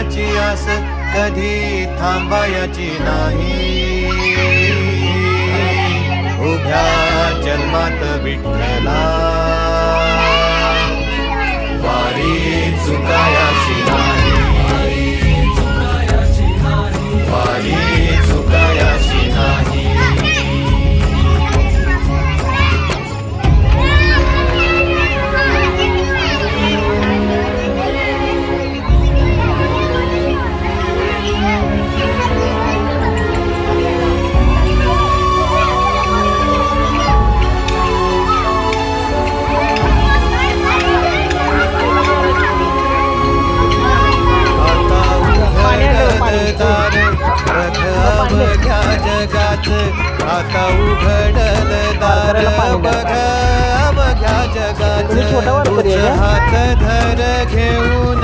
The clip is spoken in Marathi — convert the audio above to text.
देवाची आस कधी थांबायची नाही. उभ्या जन्मात विठ्ठला वारी चुकायाची नाही. वारी चुकायाची नाही. आता उघडल दार बघा बघा जगात. हात धर घेऊन